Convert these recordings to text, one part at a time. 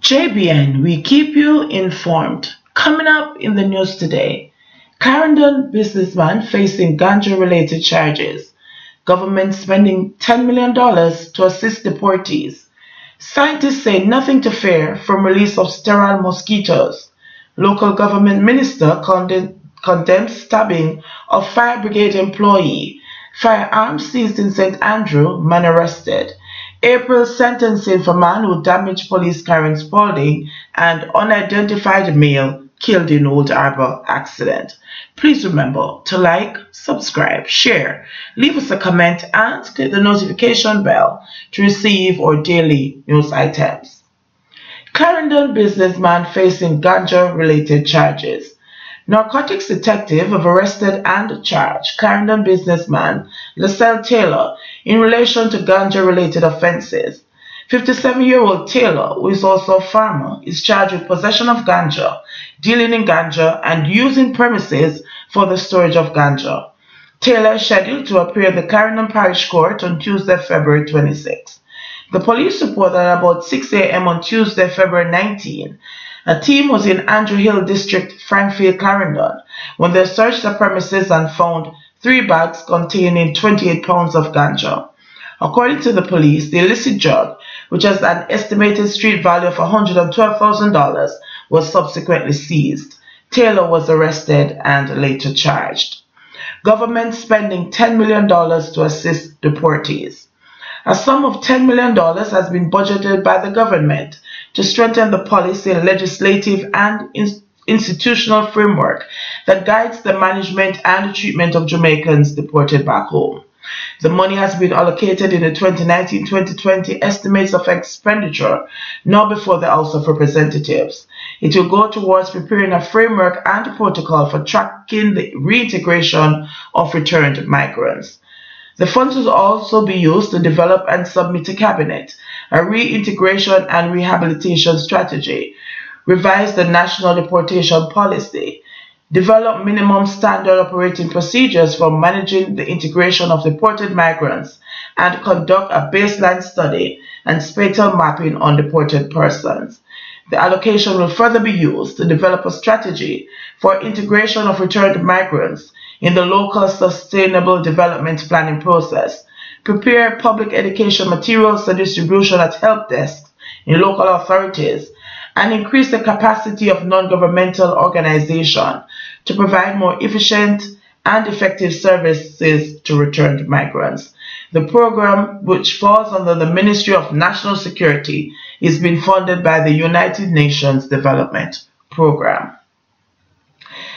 JBN, we keep you informed. Coming up in the news today, Clarendon businessman facing ganja-related charges. Government spending $10 million to assist deportees. Scientists say nothing to fear from release of sterile mosquitoes. Local government minister condemns stabbing of fire brigade employee. Firearms seized in St. Andrew, man arrested. April sentencing for man who damaged police car in Spalding and unidentified male killed in Old Harbour accident. Please remember to like, subscribe, share, leave us a comment and click the notification bell to receive our daily news items. Clarendon businessman facing ganja-related charges. Narcotics detective have arrested and charged Clarendon businessman Lascelle Taylor in relation to ganja-related offences. 57-year-old Taylor, who is also a farmer, is charged with possession of ganja, dealing in ganja, and using premises for the storage of ganja. Taylor is scheduled to appear at the Clarendon Parish Court on Tuesday, February 26. The police report that at about 6 a.m. on Tuesday, February 19, a team was in Andrew Hill District, Frankfield, Clarendon, when they searched the premises and found 3 bags containing 28 pounds of ganja. According to the police, the illicit drug, which has an estimated street value of $112,000, was subsequently seized. Taylor was arrested and later charged. Government spending $10 million to assist deportees. A sum of $10 million has been budgeted by the government to strengthen the policy, legislative, and institutional framework that guides the management and treatment of Jamaicans deported back home. The money has been allocated in the 2019-2020 estimates of expenditure now before the House of Representatives. It will go towards preparing a framework and protocol for tracking the reintegration of returned migrants. The funds will also be used to develop and submit to Cabinet a reintegration and rehabilitation strategy, revise the national deportation policy, develop minimum standard operating procedures for managing the integration of deported migrants, and conduct a baseline study and spatial mapping on deported persons. The allocation will further be used to develop a strategy for integration of returned migrants in the local sustainable development planning process, prepare public education materials for distribution at help desks in local authorities, and increase the capacity of non-governmental organizations to provide more efficient and effective services to returned migrants. The program, which falls under the Ministry of National Security, is being funded by the United Nations Development Program.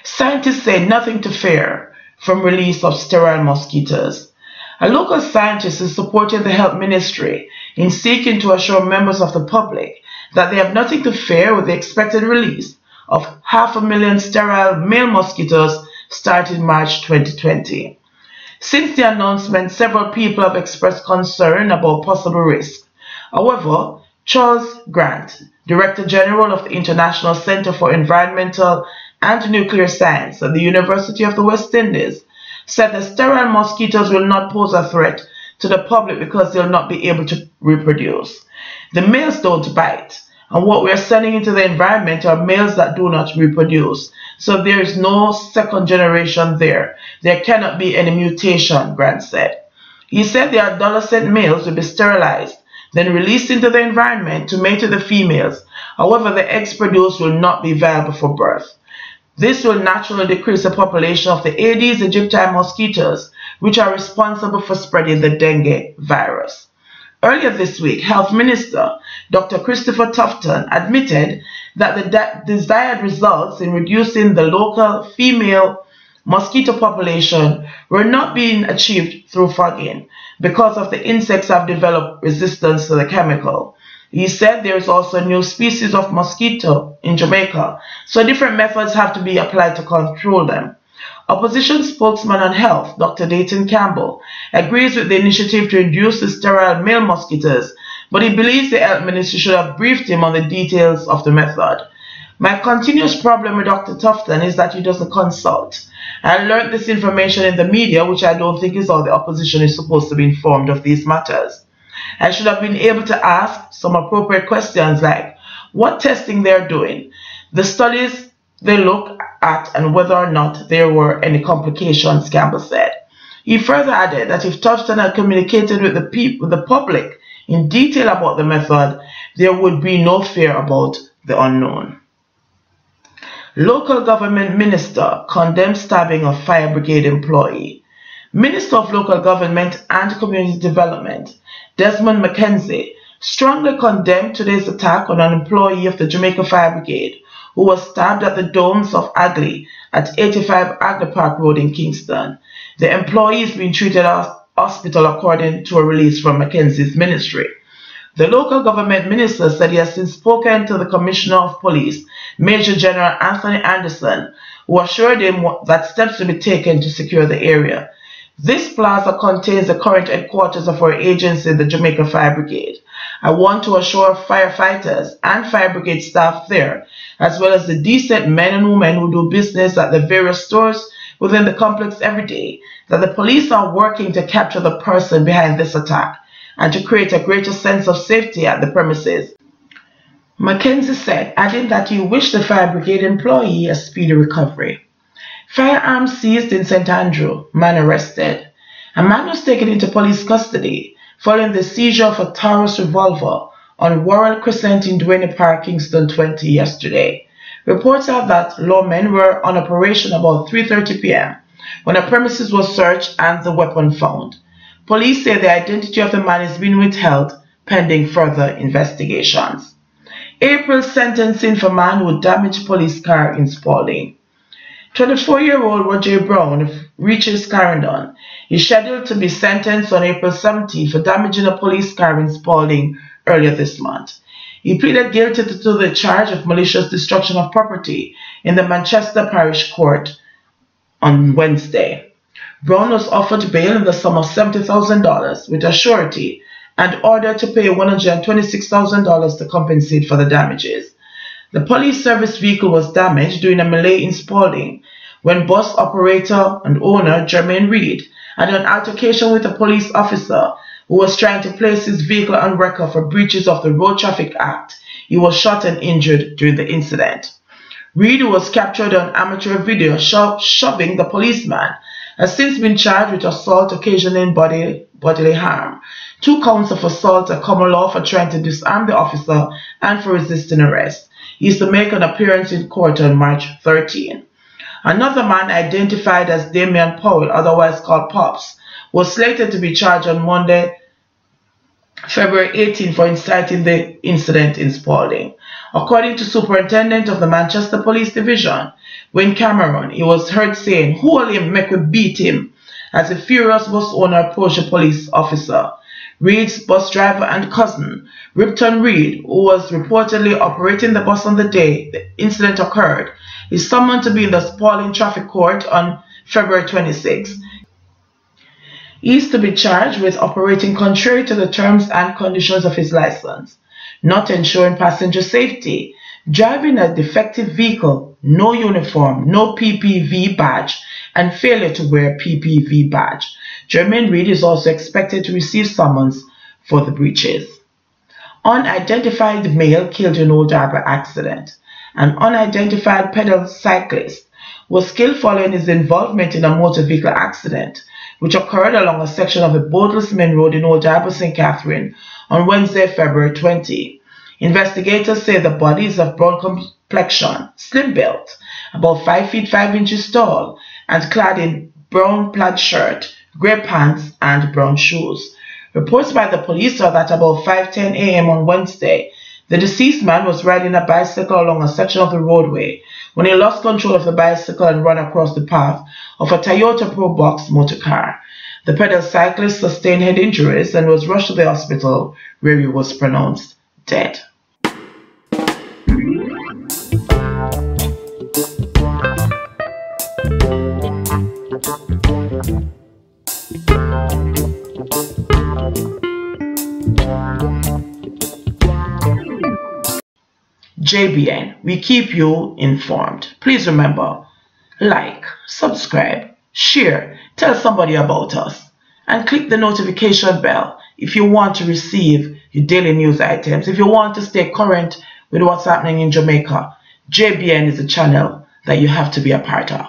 Scientists say nothing to fear from release of sterile mosquitoes. A local scientist is supporting the Health Ministry in seeking to assure members of the public that they have nothing to fear with the expected release of 500,000 sterile male mosquitoes starting March 2020. Since the announcement, several people have expressed concern about possible risk. However, Charles Grant, Director General of the International Center for Environmental and Nuclear Science at the University of the West Indies, said that sterile mosquitoes will not pose a threat to the public because they'll not be able to reproduce. The males don't bite, and what we are sending into the environment are males that do not reproduce. So there is no second generation there. There cannot be any mutation, Grant said. He said the adolescent males will be sterilized, then released into the environment to mate with the females. However, the eggs produced will not be viable for birth. This will naturally decrease the population of the Aedes aegypti mosquitoes, which are responsible for spreading the dengue virus. Earlier this week, Health Minister Dr. Christopher Tufton admitted that the desired results in reducing the local female mosquito population were not being achieved through fogging because of the insects have developed resistance to the chemical. He said there is also a new species of mosquito in Jamaica, so different methods have to be applied to control them. Opposition spokesman on health, Dr. Dayton Campbell, agrees with the initiative to reduce the sterile male mosquitoes, but he believes the health ministry should have briefed him on the details of the method. My continuous problem with Dr. Tufton is that he doesn't consult. I learned this information in the media, which I don't think is how the opposition is supposed to be informed of these matters. I should have been able to ask some appropriate questions like, what testing they're doing, the studies they look at, and whether or not there were any complications, Campbell said. He further added that if Touchstone had communicated with the public in detail about the method, there would be no fear about the unknown. Local government minister condemns stabbing of fire brigade employee. Minister of Local Government and Community Development, Desmond McKenzie, strongly condemned today's attack on an employee of the Jamaica Fire Brigade who was stabbed at the Domes of Agley at 85 Agley Park Road in Kingston. The employee is being treated at hospital according to a release from Mackenzie's ministry. The local government minister said he has since spoken to the Commissioner of Police, Major General Anthony Anderson, who assured him that steps will be taken to secure the area. This plaza contains the current headquarters of our agency, the Jamaica Fire Brigade. I want to assure firefighters and fire brigade staff there, as well as the decent men and women who do business at the various stores within the complex every day, that the police are working to capture the person behind this attack and to create a greater sense of safety at the premises. Mackenzie said, adding that he wished the fire brigade employee a speedy recovery. Firearms seized in St. Andrew, man arrested. A man was taken into police custody following the seizure of a Taurus revolver on Worrell Crescent in Duane Park, Kingston 20 yesterday. Reports are that lawmen were on operation about 3:30 p.m. when a premises was searched and the weapon found. Police say the identity of the man is being withheld pending further investigations. April sentencing for man who damaged police car in Spalding. 24-year-old Roger Brown reaches Clarendon. He is scheduled to be sentenced on April 17 for damaging a police car in Spalding earlier this month. He pleaded guilty to the charge of malicious destruction of property in the Manchester Parish Court on Wednesday. Brown was offered bail in the sum of $70,000 with a surety and ordered to pay $126,000 to compensate for the damages. The police service vehicle was damaged during a melee in Spalding when bus operator and owner Jermaine Reed had an altercation with a police officer who was trying to place his vehicle on record for breaches of the Road Traffic Act. He was shot and injured during the incident. Reed, who was captured on amateur video shoving the policeman, has since been charged with assault occasioning bodily harm, 2 counts of assault at common law for trying to disarm the officer and for resisting arrest. He is to make an appearance in court on March 13. Another man identified as Damian Powell, otherwise called Pops, was slated to be charged on Monday, February 18 for inciting the incident in Spalding. According to Superintendent of the Manchester Police Division, Wayne Cameron, he was heard saying, "Hold him, make we beat him," as a furious bus owner approached a police officer. Reed's bus driver and cousin, Ripton Reed, who was reportedly operating the bus on the day the incident occurred, is summoned to be in the Spalding Traffic Court on February 26. He is to be charged with operating contrary to the terms and conditions of his license, not ensuring passenger safety, driving a defective vehicle, no uniform, no PPV badge, and failure to wear PPV badge. Jermaine Reed is also expected to receive summons for the breaches. Unidentified male killed in Old Harbour accident. An unidentified pedal cyclist was killed following his involvement in a motor vehicle accident, which occurred along a section of the Boatles Main Road in Old Harbour, St. Catherine, on Wednesday, February 20. Investigators say the body is of brown complexion, slim-built, about 5 feet 5 inches tall, and clad in brown plaid shirt, grey pants, and brown shoes. Reports by the police are that about 5:10 a.m. on Wednesday, the deceased man was riding a bicycle along a section of the roadway when he lost control of the bicycle and ran across the path of a Toyota Probox motor car. The pedal cyclist sustained head injuries and was rushed to the hospital, where he was pronounced dead. JBN, we keep you informed. Please remember, like, subscribe, share, tell somebody about us, and click the notification bell if you want to receive your daily news items, if you want to stay current with what's happening in Jamaica, JBN is a channel that you have to be a part of.